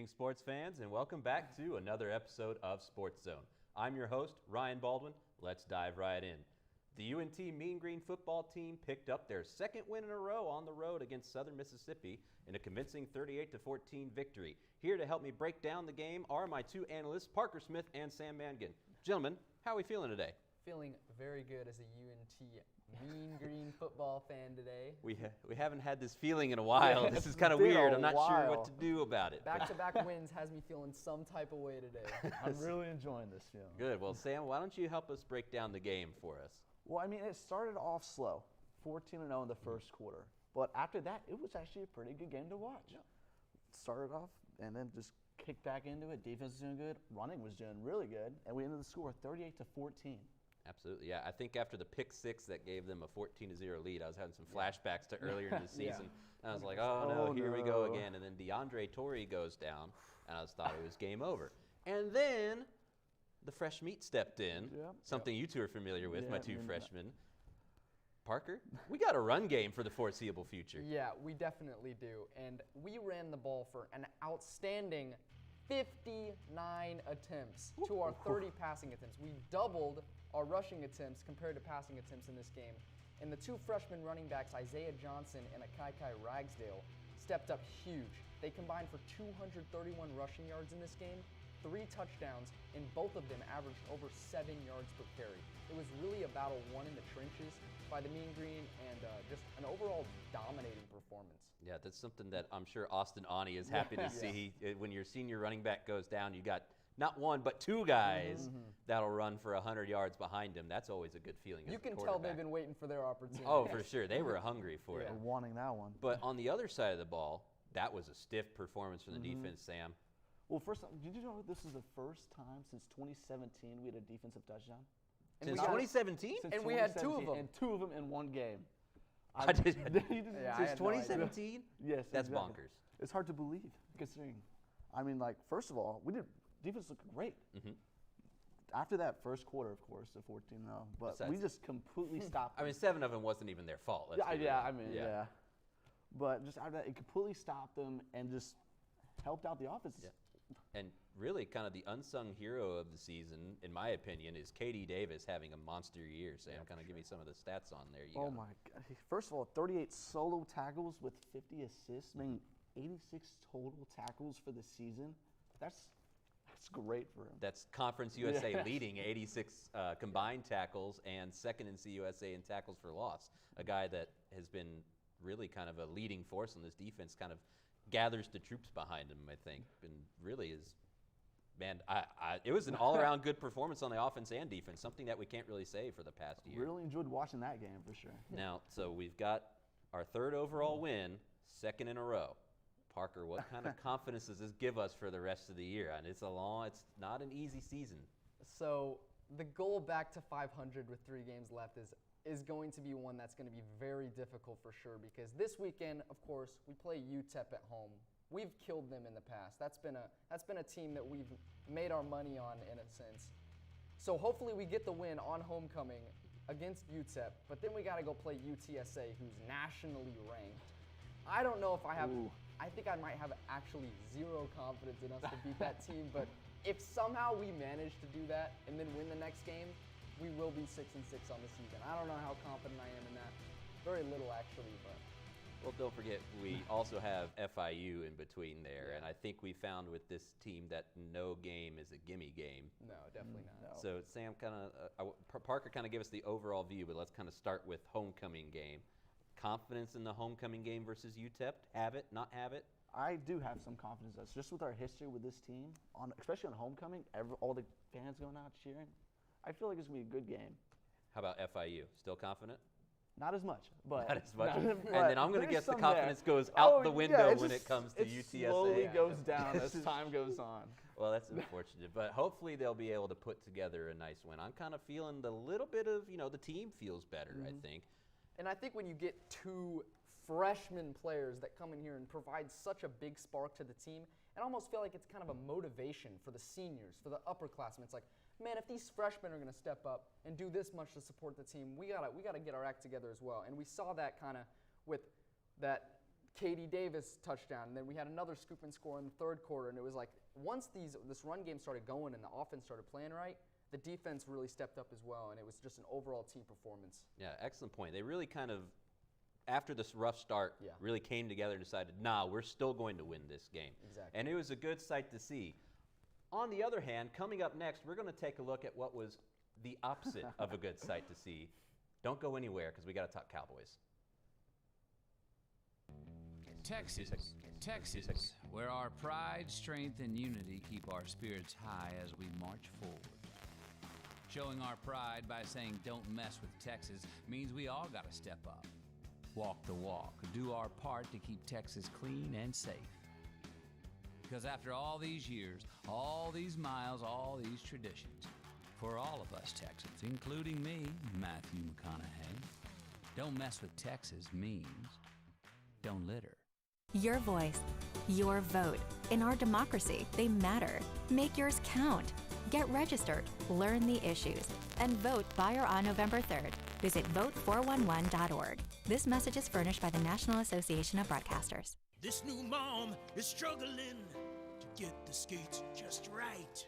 evening, sports fans, and welcome back to another episode of Sportszone. I'm your host, Ryan Baldwin. Let's dive right in. The UNT Mean Green football team picked up their second win in a row on the road against Southern Mississippi in a convincing 38-14 victory. Here to help me break down the game are my two analysts, Parker Smith and Sam Mangan. Gentlemen, how are we feeling today? Feeling very good as a UNT Mean Green football fan today. We haven't had this feeling in a while. This is kind of weird. I'm not sure what to do about it. Back-to-back wins has me feeling some type of way today. I'm really enjoying this feeling. Good. Well, Sam, why don't you help us break down the game for us? Well, I mean, it started off slow, 14-0 in the first quarter. But after that, it was actually a pretty good game to watch. Yeah. Started off and then just kicked back into it. Defense was doing good. Running was doing really good. And we ended the score 38-14. Absolutely, yeah. I think after the pick six that gave them a 14-0 lead, I was having some flashbacks to earlier in the season. And I was like, oh no, here we go again. And then DeAndre Torrey goes down, and I just thought it was game over. And then the fresh meat stepped in, something you two are familiar with, my two freshmen. Parker, we got a run game for the foreseeable future. Yeah, we definitely do. And we ran the ball for an outstanding 59 attempts to our 30 passing attempts. We doubled our rushing attempts compared to passing attempts in this game. And the two freshman running backs, Isaiah Johnson and Akai Ragsdale, stepped up huge. They combined for 231 rushing yards in this game, 3 touchdowns, and both of them averaged over 7 yards per carry. It was really a battle won in the trenches by the Mean Green and just an overall dominating performance. Yeah, that's something that I'm sure Austin Awney is happy to see. When your senior running back goes down, you got not one, but two guys that'll run for 100 yards behind him. That's always a good feeling. You can tell they've been waiting for their opportunity. Oh, for sure. They were hungry for it. Wanting that one. But on the other side of the ball, that was a stiff performance from the defense, Sam. Well, first, did you know this is the first time since 2017 we had a defensive touchdown? Since 2017? And we had 2 of them. And 2 of them in one game. Since 2017? Yes, that's exactly. Bonkers. It's hard to believe, considering. I mean, like, first of all, defense looked great. After that first quarter, of course, the 14-0, but we just completely stopped. I mean, 7 of them wasn't even their fault. Yeah. But just after that, it completely stopped them and just helped out the offense. Yeah. And really, kind of the unsung hero of the season, in my opinion, is K.D. Davis having a monster year. Sam, kind of give me some of the stats on there. Oh my God! First of all, 38 solo tackles with 50 assists, meaning 86 total tackles for the season. That's great for him. That's Conference USA leading 86 combined tackles and second in CUSA in tackles for loss. A guy that has been really kind of a leading force on this defense, kind of gathers the troops behind him, I think, and really is, man, it was an all-around good performance on the offense and defense, something that we can't really say for the past year. Really enjoyed watching that game for sure. Now, so we've got our 3rd overall win, 2nd in a row. Parker, what kind of confidence does this give us for the rest of the year? And it's not an easy season. So the goal back to 500 with 3 games left is going to be one that's going to be very difficult for sure, because this weekend, of course, we play UTEP at home. We've killed them in the past. That's been a team that we've made our money on in a sense. So hopefully we get the win on homecoming against UTEP, but then we got to go play UTSA, who's nationally ranked. I don't know if I think I might have actually 0 confidence in us to beat that team, but if somehow we manage to do that and then win the next game, we will be 6-6 on the season. I don't know how confident I am in that. Very little, actually, but. Well, don't forget, we also have FIU in between there, and I think we found with this team that no game is a gimme game. No, definitely not. So Sam, Parker kind of gave us the overall view, but let's kind of start with homecoming game. Confidence in the homecoming game versus UTEP? Have it, not have it? I do have some confidence. That's just with our history with this team, especially on homecoming, all the fans going out cheering. I feel like it's going to be a good game. How about FIU? Still confident? Not as much, but not as much. And then I'm going to guess the confidence goes out the window when it comes to UTSA. It slowly goes down as time goes on. Well, that's unfortunate, but hopefully they'll be able to put together a nice win. I'm kind of feeling the little bit of, the team feels better, I think. And I think when you get 2 freshman players that come in here and provide such a big spark to the team, I almost feel like it's kind of a motivation for the seniors, for the upperclassmen. It's like, man, if these freshmen are going to step up and do this much to support the team, we gotta get our act together as well. And we saw that kind of with that Katie Davis touchdown, and then we had another scoop and score in the third quarter, and it was like once this run game started going and the offense started playing right, the defense really stepped up as well, and it was just an overall team performance. Yeah, excellent point. They really kind of, after this rough start, really came together and decided, nah, we're still going to win this game. Exactly. And it was a good sight to see. On the other hand, coming up next, we're going to take a look at what was the opposite of a good sight to see. Don't go anywhere because we got to talk Cowboys. Texas, where our pride, strength, and unity keep our spirits high as we march forward. Showing our pride by saying don't mess with Texas means we all got to step up. Walk the walk, do our part to keep Texas clean and safe. Because after all these years, all these miles, all these traditions, for all of us Texans, including me, Matthew McConaughey, don't mess with Texas means don't litter. Your voice, your vote. In our democracy, they matter. Make yours count. Get registered, learn the issues, and vote by or on November 3rd. Visit vote411.org. This message is furnished by the National Association of Broadcasters. This new mom is struggling to get the skates just right.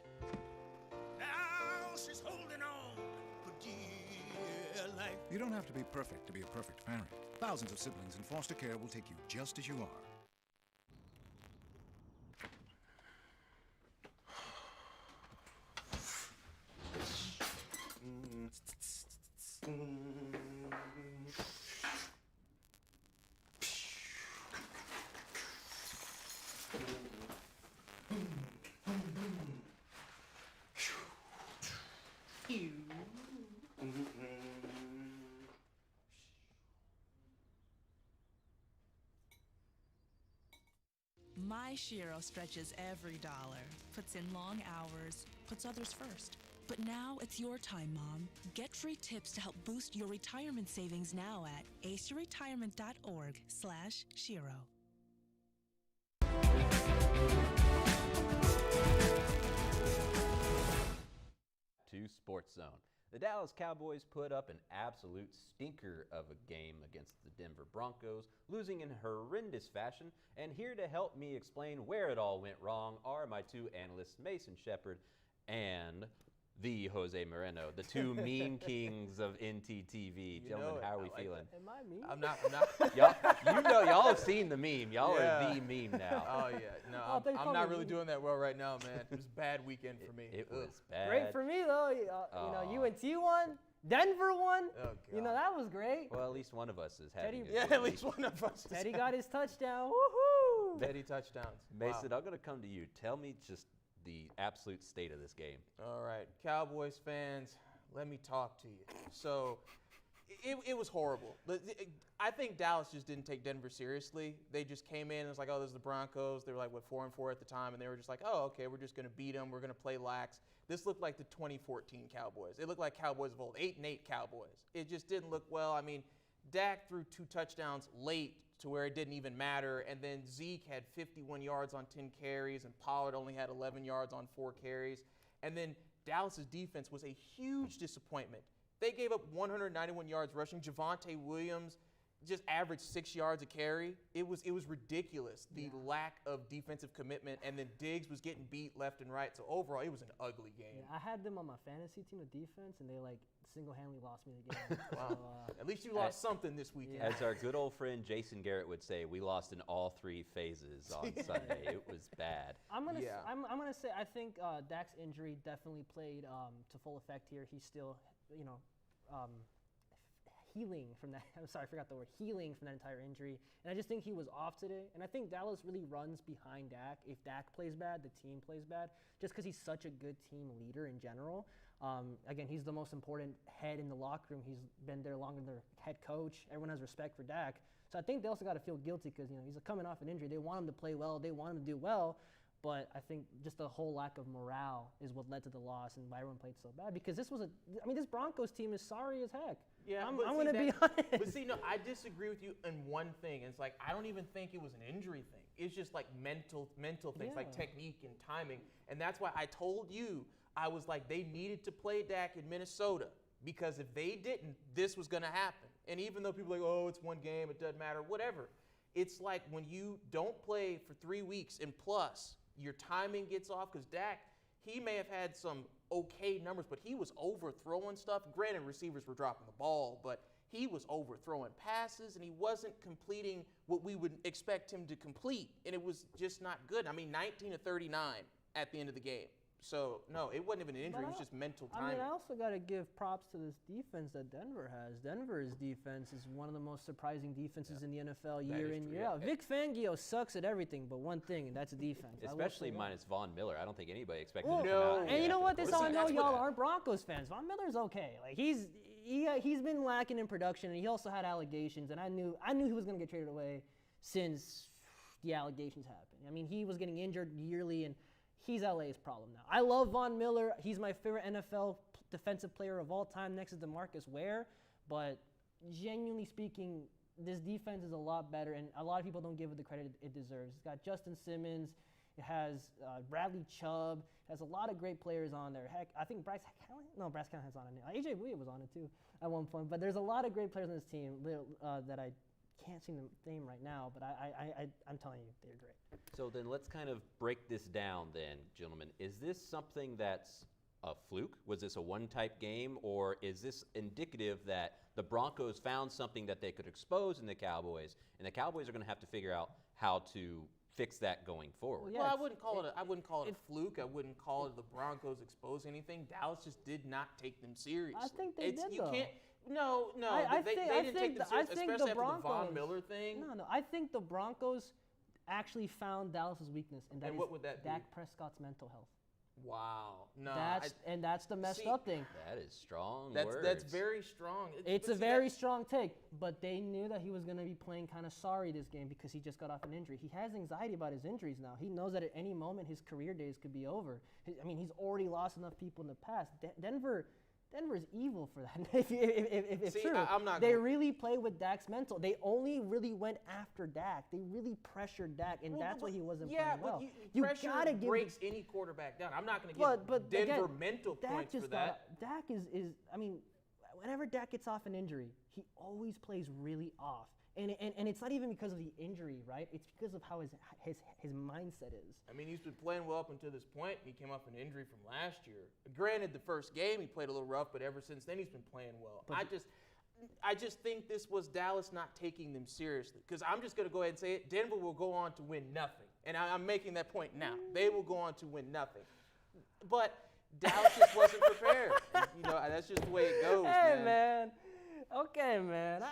Now she's holding on for dear life. You don't have to be perfect to be a perfect parent. Thousands of siblings in foster care will take you just as you are. My Shiro stretches every dollar, puts in long hours, puts others first. But now it's your time, Mom. Get free tips to help boost your retirement savings now at aceyourretirement.org/Shiro. To Sportszone. The Dallas Cowboys put up an absolute stinker of a game against the Denver Broncos, losing in horrendous fashion. And here to help me explain where it all went wrong are my two analysts, Mason Shepard and the Jose Moreno, the two meme kings of NTTV. Gentlemen, how are we feeling? Am I mean? I'm not. Y'all have seen the meme. Y'all are the meme now. Oh yeah, no, I'm not really doing that well right now, man. It was a bad weekend for me. It was bad. Great for me though. UNT won, Denver won. Oh, God. That was great. Well, at least one of us is having Teddy- a Yeah, good at least week. one of us. Teddy got his touchdown. Woohoo! Teddy touchdowns. Mason, Wow. I'm going to come to you. Tell me just the absolute state of this game. All right, Cowboys fans, let me talk to you. So, it was horrible. I think Dallas just didn't take Denver seriously. They just came in and was like, oh, this is the Broncos. They were like, 4-4 at the time, and they were just like, oh, okay, we're just going to beat them. We're going to play lax. This looked like the 2014 Cowboys. It looked like Cowboys of old, 8-8 Cowboys. It just didn't look well. I mean, Dak threw 2 touchdowns late to where it didn't even matter, and then Zeke had 51 yards on 10 carries, and Pollard only had 11 yards on 4 carries. And then Dallas's defense was a huge disappointment. They gave up 191 yards rushing. Javonte Williams just averaged 6 yards a carry. It was ridiculous, the lack of defensive commitment, and then Diggs was getting beat left and right. So overall, it was an ugly game. Yeah, I had them on my fantasy team of defense, and they single-handedly lost me the game. Wow. So, At least you lost something this weekend. As our good old friend Jason Garrett would say, we lost in all 3 phases on Sunday. It was bad. I'm gonna say I think Dak's injury definitely played to full effect here. He's still healing from that. I'm sorry, I forgot the word. Healing from that entire injury, and I just think he was off today. And I think Dallas really runs behind Dak. If Dak plays bad, the team plays bad, just because he's such a good team leader in general. Again, he's the most important head in the locker room. He's been there longer than their head coach. Everyone has respect for Dak. So I think they also got to feel guilty because he's coming off an injury. They want him to play well. They want him to do well. But I think just the whole lack of morale is what led to the loss and why everyone played so bad. Because this Broncos team is sorry as heck. Yeah, I'm going to be honest. But see, no, I disagree with you in one thing. It's like I don't even think it was an injury thing. It's just like mental things, like technique and timing. And that's why I told you, I was like, they needed to play Dak in Minnesota because if they didn't, this was going to happen. And even though people are like, oh, it's one game, it doesn't matter, whatever. it's like when you don't play for 3 weeks and plus your timing gets off, because Dak, he may have had some okay numbers, but he was overthrowing stuff. Granted, receivers were dropping the ball, but he was overthrowing passes, and he wasn't completing what we would expect him to complete, and it was just not good. I mean, 19 to 39 at the end of the game. So, no, it wasn't even an injury. It was just mental timing. I mean, I also got to give props to this defense that Denver has. Denver's defense is one of the most surprising defenses in the NFL year in, year out. Vic Fangio sucks at everything but one thing, and that's defense. Especially minus Von Miller. I don't think anybody expected him to no. come out. And you know what? This all I know y'all aren't Broncos fans. Von Miller's okay. Like, he's been lacking in production, and he also had allegations, and I knew he was going to get traded away since the allegations happened. I mean, he was getting injured yearly, and he's LA's problem now. I love Von Miller. He's my favorite NFL defensive player of all time next to DeMarcus Ware. But genuinely speaking, this defense is a lot better, and a lot of people don't give it the credit it deserves. It's got Justin Simmons. It has Bradley Chubb. It has a lot of great players on there. Heck, I think Bryce Callahan's on it. AJ Bouye was on it too at one point. But there's a lot of great players on this team that I can't seem to name right now, but I'm telling you, they're great. So then let's kind of break this down then, gentlemen. Is this something that's a fluke? Was this a one-type game, or is this indicative that the Broncos found something that they could expose in the Cowboys, and the Cowboys are going to have to figure out how to fix that going forward? Well, I wouldn't call it a fluke. I wouldn't call it the Broncos exposing anything. Dallas just did not take them seriously. I think they did, though. No, they didn't take them seriously, especially after the Von Miller thing. No, I think the Broncos actually found Dallas's weakness, and what would that be? Dak Prescott's mental health. Wow. No. That's the messed up thing. That is strong words. That's very strong. It's a very strong take, but they knew that he was going to be playing kind of sorry this game because he just got off an injury. He has anxiety about his injuries now. He knows that at any moment his career days could be over. He's already lost enough people in the past. Denver's evil for that. if it's true, they really play with Dak's mental. They only really went after Dak. They really pressured Dak, and that's why he wasn't playing well. Yeah, but pressure breaks any quarterback down. I'm not going to give Denver again, mental points for that. Dak is. I mean, whenever Dak gets off an injury, he always plays really off. And it's not even because of the injury, right? It's because of how his mindset is. I mean, he's been playing well up until this point. He came off an injury from last year. Granted, the first game he played a little rough, but ever since then he's been playing well. I just think this was Dallas not taking them seriously. Because I'm just going to go ahead and say it. Denver will go on to win nothing. And I'm making that point now. They will go on to win nothing. But Dallas just wasn't prepared. That's just the way it goes, man. Okay, man.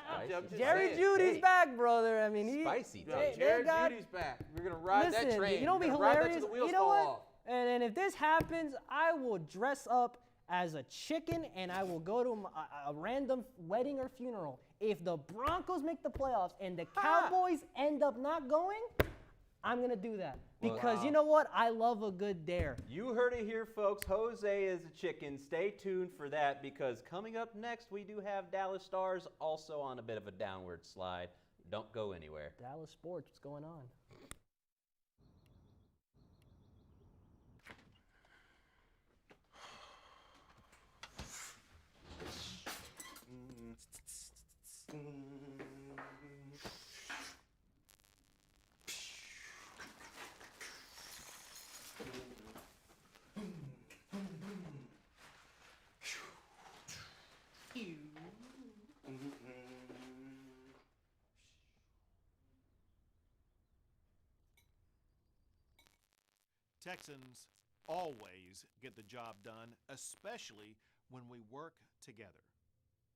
Jerry Judy's back, brother. I mean, spicy. Jerry Judy's back. We're gonna ride that train. You know what'll be hilarious? You know what? And if this happens, I will dress up as a chicken and I will go to a random wedding or funeral. If the Broncos make the playoffs and the Cowboys end up not going, I'm going to do that. Because you know what? I love a good dare. You heard it here, folks. Jose is a chicken. Stay tuned for that, because coming up next, we do have Dallas Stars also on a bit of a downward slide. Don't go anywhere. Dallas Sports, what's going on? Texans always get the job done, especially when we work together.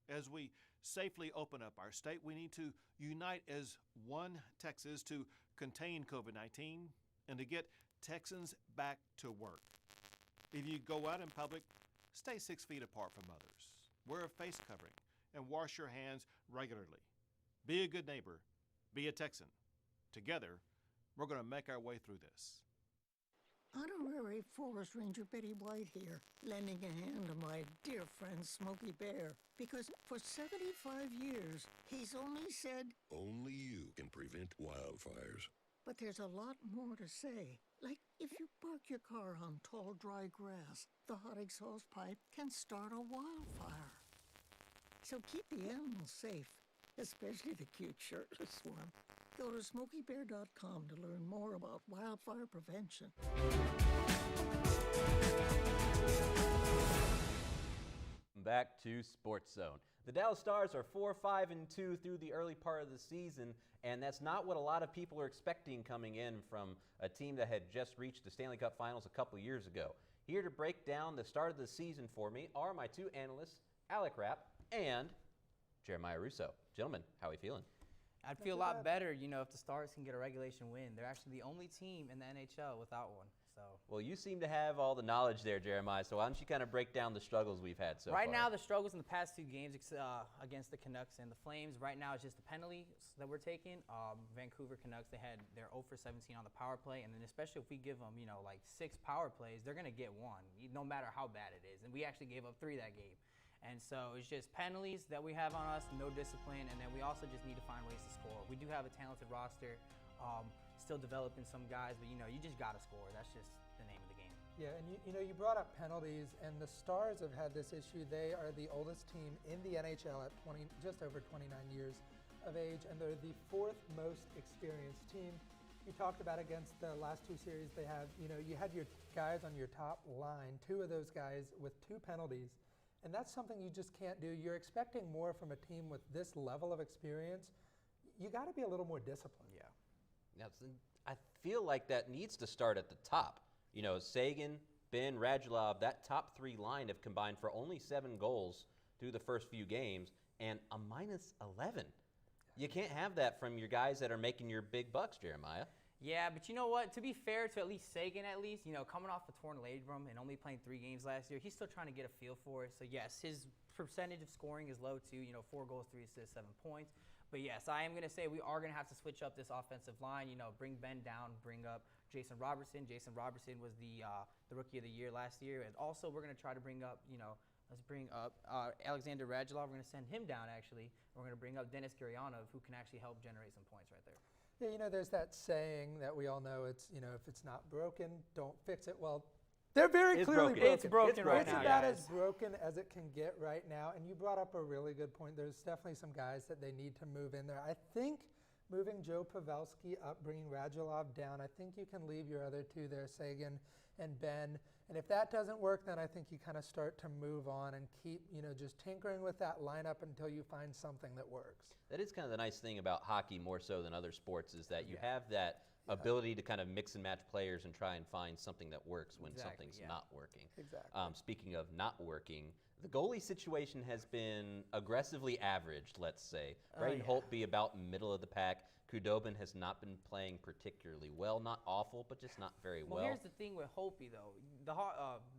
As we safely open up our state, we need to unite as one Texas to contain COVID-19 and to get Texans back to work. If you go out in public, stay 6 feet apart from others. Wear a face covering and wash your hands regularly. Be a good neighbor. Be a Texan. Together, we're going to make our way through this. Honorary Forest Ranger Betty White here, lending a hand to my dear friend Smokey Bear, because for 75 years, he's only said, "Only you can prevent wildfires." But there's a lot more to say. Like, if you park your car on tall, dry grass, the hot exhaust pipe can start a wildfire. So keep the animals safe, especially the cute shirtless one. Go to SmokeyBear.com to learn more about wildfire prevention. Back to Sports Zone. The Dallas Stars are 4-5-2 through the early part of the season, and that's not what a lot of people are expecting coming in from a team that had just reached the Stanley Cup Finals a couple years ago. Here to break down the start of the season for me are my two analysts, Alec Rapp and Jeremiah Russo. Gentlemen, how are we feeling? I'd feel a lot better, if the Stars can get a regulation win. They're actually the only team in the NHL without one. So. Well, you seem to have all the knowledge there, Jeremiah, so why don't you kind of break down the struggles we've had so far? Right now, the struggles in the past two games against the Canucks and the Flames, right now it's just the penalties that we're taking. Vancouver Canucks, they're 0 for 17 on the power play, and then especially if we give them, like 6 power plays, they're going to get one, no matter how bad it is. And we actually gave up 3 that game. And so it's just penalties that we have on us, no discipline, and then we also just need to find ways to score. We do have a talented roster. Still developing some guys, but you just got to score. That's just the name of the game. Yeah, and you brought up penalties, and the Stars have had this issue. They are the oldest team in the NHL at just over 29 years of age, and they're the 4th most experienced team. You talked about against the last 2 series they have, you had your guys on your top line, 2 of those guys with 2 penalties, and that's something you just can't do. You're expecting more from a team with this level of experience. You got to be a little more disciplined. Yeah. I feel like that needs to start at the top. Sagan, Ben, Radulov, that top 3 line have combined for only 7 goals through the first few games and a minus 11. You can't have that from your guys that are making your big bucks, Jeremiah. Yeah, but you know what? To be fair to at least Sagan, coming off a torn labrum and only playing 3 games last year, he's still trying to get a feel for it. So, yes, his percentage of scoring is low too, 4 goals, 3 assists, 7 points. But yes, I am going to say we are going to have to switch up this offensive line. Bring Ben down, bring up Jason Robertson. Jason Robertson was the Rookie of the Year last year. And also we're going to try to bring up, let's bring up Alexander Radulov. We're going to send him down, actually. We're going to bring up Dennis Gurianov, who can actually help generate some points right there. Yeah, there's that saying that we all know, it's, if it's not broken, don't fix it. Well, they're very clearly broken. It's broken right now. It's about as broken as it can get right now. And you brought up a really good point. There's definitely some guys that they need to move in there. I think moving Joe Pavelski up, bringing Radulov down, I think you can leave your other 2 there, Sagan and Ben. And if that doesn't work, then I think you kind of start to move on and keep, just tinkering with that lineup until you find something that works. That is kind of the nice thing about hockey more so than other sports is that you have that ability to kind of mix and match players and try and find something that works when something's not working. Exactly. Speaking of not working, the goalie situation has been aggressively averaged, let's say. Braden Holtby about middle of the pack. Khudobin has not been playing particularly well. Not awful, but just not very well. Well, here's the thing with Holtby, though.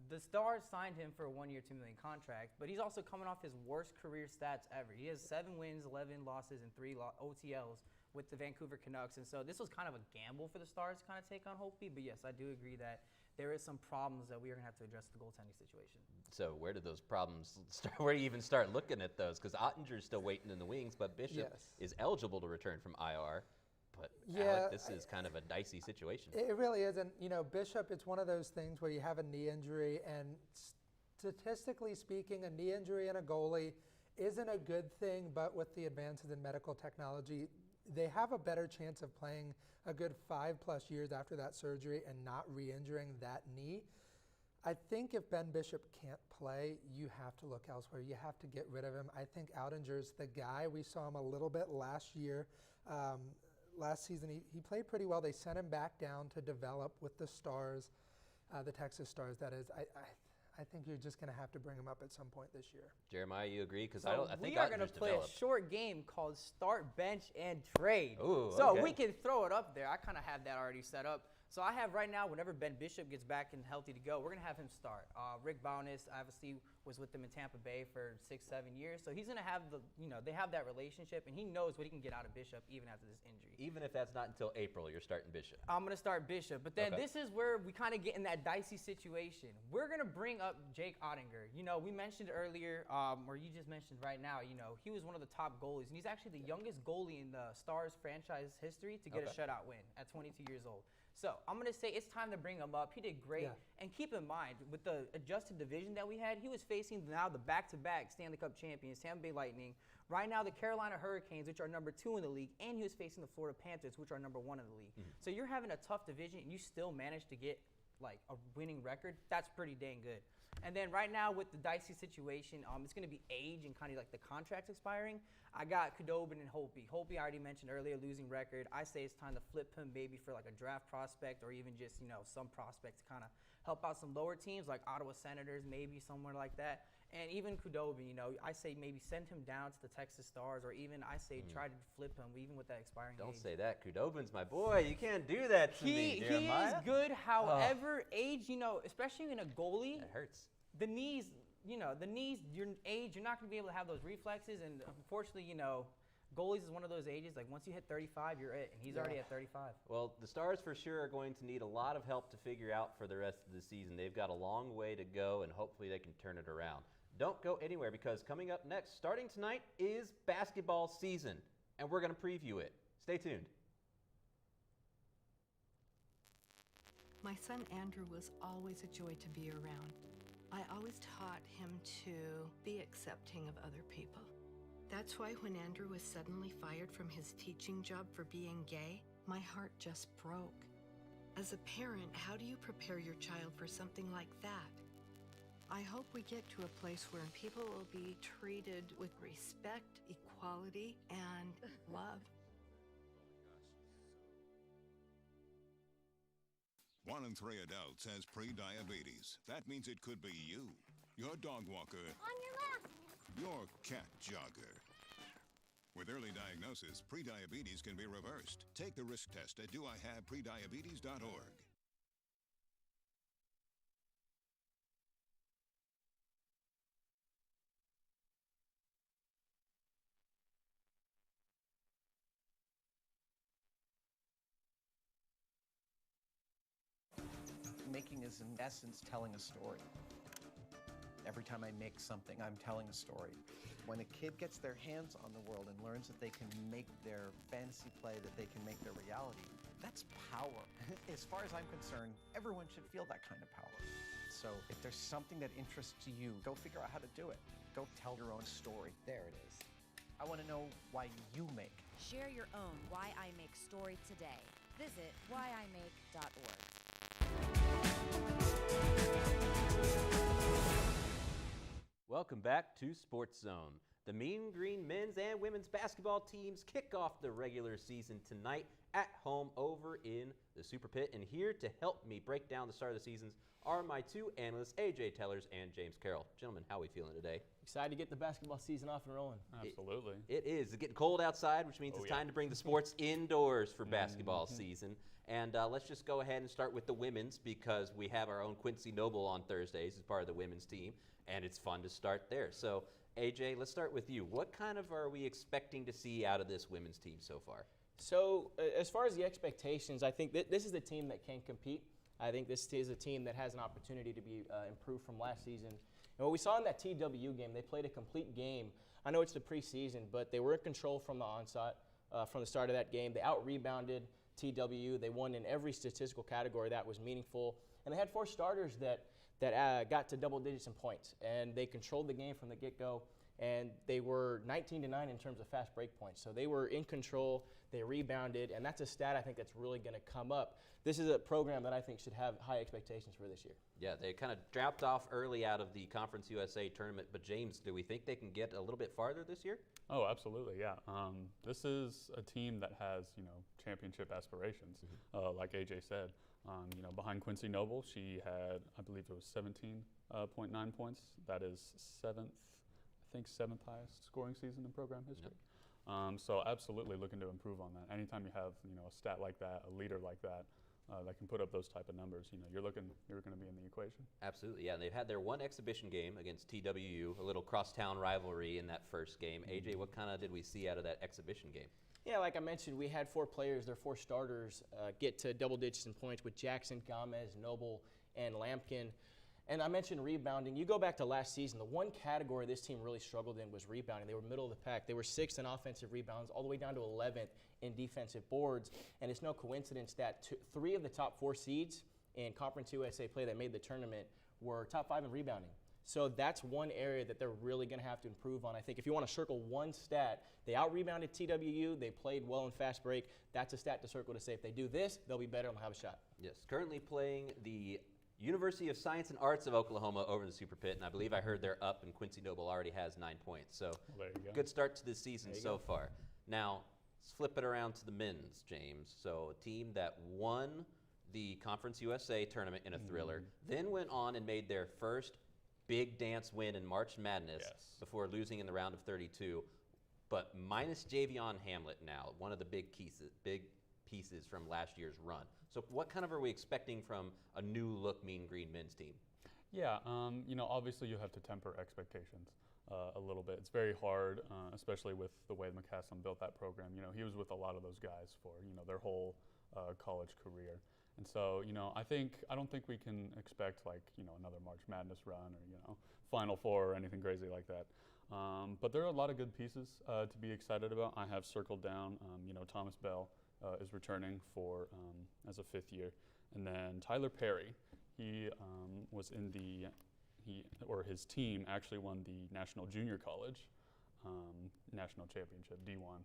The Stars signed him for a 1-year, $2 million contract, but he's also coming off his worst career stats ever. He has 7 wins, 11 losses, and 3 OTLs with the Vancouver Canucks. And so this was kind of a gamble for the Stars to kind of take on Holtby. But yes, I do agree that there is some problems that we are going to have to address the goaltending situation. So where do those problems start? Where do you even start looking at those? Because Ottinger's still waiting in the wings, but Bishop is eligible to return from IR. But Alec, this is kind of a dicey situation. It really is. And, Bishop, it's one of those things where you have a knee injury. And statistically speaking, a knee injury in a goalie isn't a good thing. But with the advances in medical technology, they have a better chance of playing a good 5+ years after that surgery and not re-injuring that knee. I think if Ben Bishop can't play, you have to look elsewhere. You have to get rid of him. I think Outinger's the guy. We saw him a little bit last year. Last season, he played pretty well. They sent him back down to develop with the Stars, the Texas Stars, that is. I think you're just going to have to bring him up at some point this year. Jeremiah, you agree? Because I think we are going to play a short game called Start, Bench, and Trade. Ooh, so we can throw it up there. I kind of have that already set up. So I have right now, whenever Ben Bishop gets back and healthy to go, we're going to have him start. Rick Bowness obviously was with them in Tampa Bay for 6-7 years. So he's going to have they have that relationship, and he knows what he can get out of Bishop even after this injury. Even if that's not until April, you're starting Bishop. I'm going to start Bishop. But then this is where we kind of get in that dicey situation. We're going to bring up Jake Ottinger. We mentioned earlier, or you just mentioned right now, he was one of the top goalies. And he's actually the youngest goalie in the Stars franchise history to get a shutout win at 22 years old. So I'm going to say it's time to bring him up. He did great. Yeah. And keep in mind, with the adjusted division that we had, he was facing now the back-to-back Stanley Cup champions, Tampa Bay Lightning, Right now, the Carolina Hurricanes, which are number 2 in the league, and he was facing the Florida Panthers, which are number 1 in the league. So you're having a tough division, and you still manage to get like a winning record. That's pretty dang good. And then right now with the dicey situation, it's going to be age and kind of like the contracts expiring. I got Kudobin and Holtby. Holtby I already mentioned earlier, losing record. I say it's time to flip him maybe for like a draft prospect or even just, some prospect to kind of help out some lower teams like Ottawa Senators, maybe somewhere like that. And even Kudobin, I say maybe send him down to the Texas Stars, or even I say try to flip him even with that expiring Don't age. say that. Kudobin's my boy. You can't do that to me, He Jeremiah. is good. However, age, especially in a goalie, That hurts. the knees, your age, you're not going to be able to have those reflexes. And unfortunately, goalies is one of those ages, like once you hit 35, you're it. And he's already at 35. Well, the Stars for sure are going to need a lot of help to figure out for the rest of the season. They've got a long way to go, and hopefully they can turn it around. Don't go anywhere, because coming up next, starting tonight, is basketball season, and we're going to preview it. Stay tuned. My son Andrew was always a joy to be around. I always taught him to be accepting of other people. That's why when Andrew was suddenly fired from his teaching job for being gay, my heart just broke. As a parent, how do you prepare your child for something like that? I hope we get to a place where people will be treated with respect, equality, and love. 1 in 3 adults has pre-diabetes. That means it could be you, your dog walker, On your left. your cat jogger. With early diagnosis, pre-diabetes can be reversed. Take the risk test at doihaveprediabetes.org. Making is, in essence, telling a story. Every time I make something, I'm telling a story. When a kid gets their hands on the world and learns that they can make their fantasy play, that they can make their reality, that's power. As far as I'm concerned, everyone should feel that kind of power. So if there's something that interests you, go figure out how to do it. Go tell your own story. There it is. I want to know why you make. Share your own Why I Make story today. Visit whyimake.org. Welcome back to Sportszone. The Mean Green men's and women's basketball teams kick off the regular season tonight at home over in the Super Pit. And here to help me break down the start of the seasons are my 2 analysts, AJ Tellers and James Carroll. Gentlemen, how are we feeling today? Excited to get the basketball season off and rolling. Absolutely. It is. It's getting cold outside, which means it's time to bring the sports indoors for basketball season. And let's just go ahead and start with the women's, because we have our own Quincy Noble on Thursdays as part of the women's team, and it's fun to start there. So, AJ, let's start with you. What kind of are we expecting to see out of this women's team so far? So, as far as the expectations, I think this is the team that can compete. I think this is a team that has an opportunity to be improved from last season. And what we saw in that TW game, they played a complete game. I know it's the preseason, but they were in control from the onset, from the start of that game. They out-rebounded TW. They won in every statistical category that was meaningful. And they had 4 starters that got to double digits in points. And they controlled the game from the get-go. And they were 19-9 in terms of fast break points. So they were in control, they rebounded, and that's a stat I think that's really going to come up. This is a program that I think should have high expectations for this year. Yeah, they kind of dropped off early out of the Conference USA tournament, but James, do we think they can get a little bit farther this year? Oh, absolutely, yeah. This is a team that has, championship aspirations, like AJ said. Behind Quincy Noble, she had, I believe it was 17.9 points. That is seventh highest scoring season in program history. Yep. So absolutely looking to improve on that. Anytime you have a stat like that, a leader like that, that can put up those type of numbers, you're going to be in the equation. Absolutely, yeah. And they've had their one exhibition game against TWU, a little crosstown rivalry in that first game. AJ, what kind of did we see out of that exhibition game? Yeah, like I mentioned, we had 4 players, their 4 starters, get to double digits in points with Jackson, Gomez, Noble, and Lampkin. And I mentioned rebounding. You go back to last season, the one category this team really struggled in was rebounding. They were middle of the pack. They were 6th in offensive rebounds, all the way down to 11th in defensive boards. And it's no coincidence that 3 of the top 4 seeds in Conference USA play that made the tournament were top 5 in rebounding. So that's one area that they're really going to have to improve on. I think if you want to circle one stat, they out-rebounded TWU. They played well in fast break. That's a stat to circle to say if they do this, they'll be better and they'll have a shot. Yes, currently playing the University of Science and Arts of Oklahoma over in the Super Pit, and I believe I heard they're up, and Quincy Noble already has 9 points. So good start to the season so far. Now, let's flip it around to the men's, James. So a team that won the Conference USA tournament in a thriller, then went on and made their first big dance win in March Madness before losing in the round of 32, but minus Javion Hamlet now, one of the big pieces from last year's run. So what kind of are we expecting from a new look Mean Green men's team? Yeah, obviously you have to temper expectations a little bit. It's very hard, especially with the way McCaslam built that program. He was with a lot of those guys for, their whole college career. And so, I don't think we can expect another March Madness run or, Final Four or anything crazy like that. But there are a lot of good pieces to be excited about. I have circled down, Thomas Bell is returning for as a fifth year. And then Tyler Perry, he was in his team actually won the National Junior College National Championship, D1.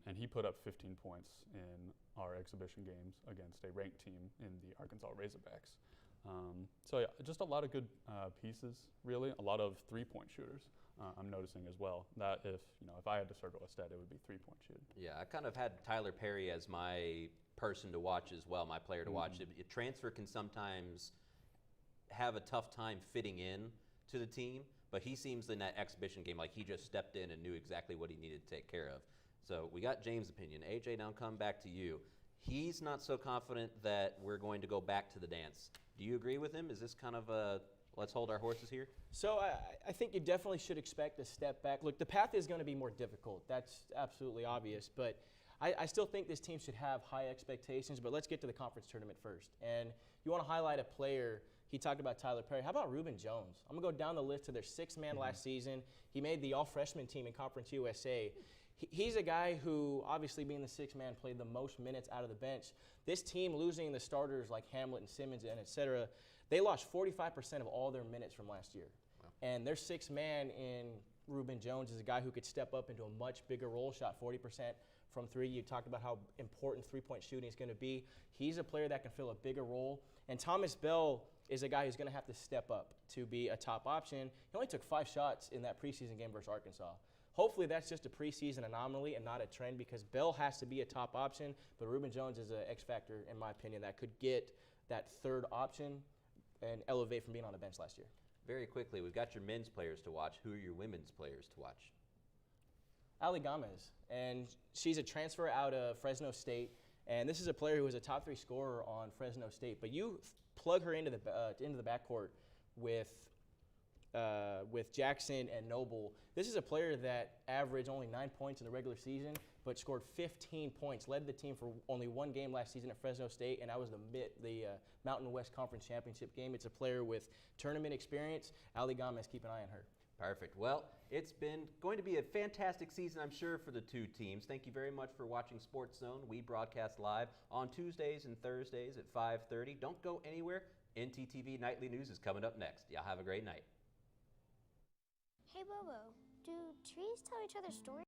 And he put up 15 points in our exhibition games against a ranked team in the Arkansas Razorbacks. So yeah, just a lot of good pieces, really. A lot of three-point shooters. I'm noticing as well that if I had to circle a stat, it would be three-point shooting. Yeah, I kind of had Tyler Perry as my person to watch as well, my player to watch. A transfer can sometimes have a tough time fitting in to the team, but he seems in that exhibition game like he just stepped in and knew exactly what he needed to take care of. So we got James' opinion. AJ, now come back to you. He's not so confident that we're going to go back to the dance. Do you agree with him? Is this kind of a let's hold our horses here? So I think you definitely should expect a step back. Look, the path is going to be more difficult. That's absolutely obvious. But I still think this team should have high expectations. But let's get to the conference tournament first. And you want to highlight a player. He talked about Tyler Perry. How about Reuben Jones? I'm going to go down the list to their sixth man last season. He made the all-freshman team in Conference USA. He's a guy who, obviously being the sixth man, played the most minutes out of the bench. This team, losing the starters like Hamlet and Simmons and et cetera, they lost 45% of all their minutes from last year. Wow. And their sixth man in Reuben Jones is a guy who could step up into a much bigger role, shot 40% from three. You talked about how important three-point shooting is going to be. He's a player that can fill a bigger role. And Thomas Bell is a guy who's going to have to step up to be a top option. He only took 5 shots in that preseason game versus Arkansas. Hopefully that's just a preseason anomaly and not a trend, because Bell has to be a top option, but Reuben Jones is an X factor, in my opinion, that could get that third option and elevate from being on the bench last year. Very quickly, we've got your men's players to watch. Who are your women's players to watch? Ali Gomez, and she's a transfer out of Fresno State, and this is a player who was a top 3 scorer on Fresno State, but you plug her into the backcourt with Jackson and Noble. This is a player that averaged only 9 points in the regular season, but scored 15 points, led the team for only 1 game last season at Fresno State, and that was the Mountain West Conference Championship game. It's a player with tournament experience. Ali Gomez, keep an eye on her. Perfect. Well, it's been going to be a fantastic season, I'm sure, for the two teams. Thank you very much for watching Sportszone. We broadcast live on Tuesdays and Thursdays at 5:30. Don't go anywhere. NTTV Nightly News is coming up next. Y'all have a great night. Hey, Bobo, do trees tell each other stories?